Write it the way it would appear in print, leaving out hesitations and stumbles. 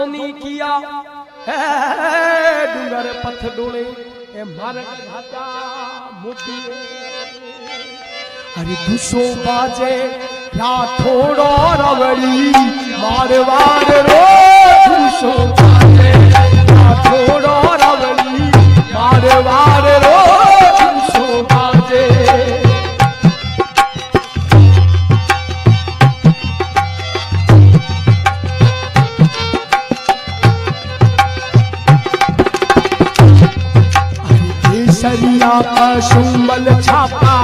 किया डूंगर पथ डोले मार मोती अरे दुसो बाजे राठौड़ो रवड़ी मारवाड़ रो दुसो बाजे राठौड़ो रवड़ी मारवाड़ रो दुसो बाजे सरिया का सुमल छापा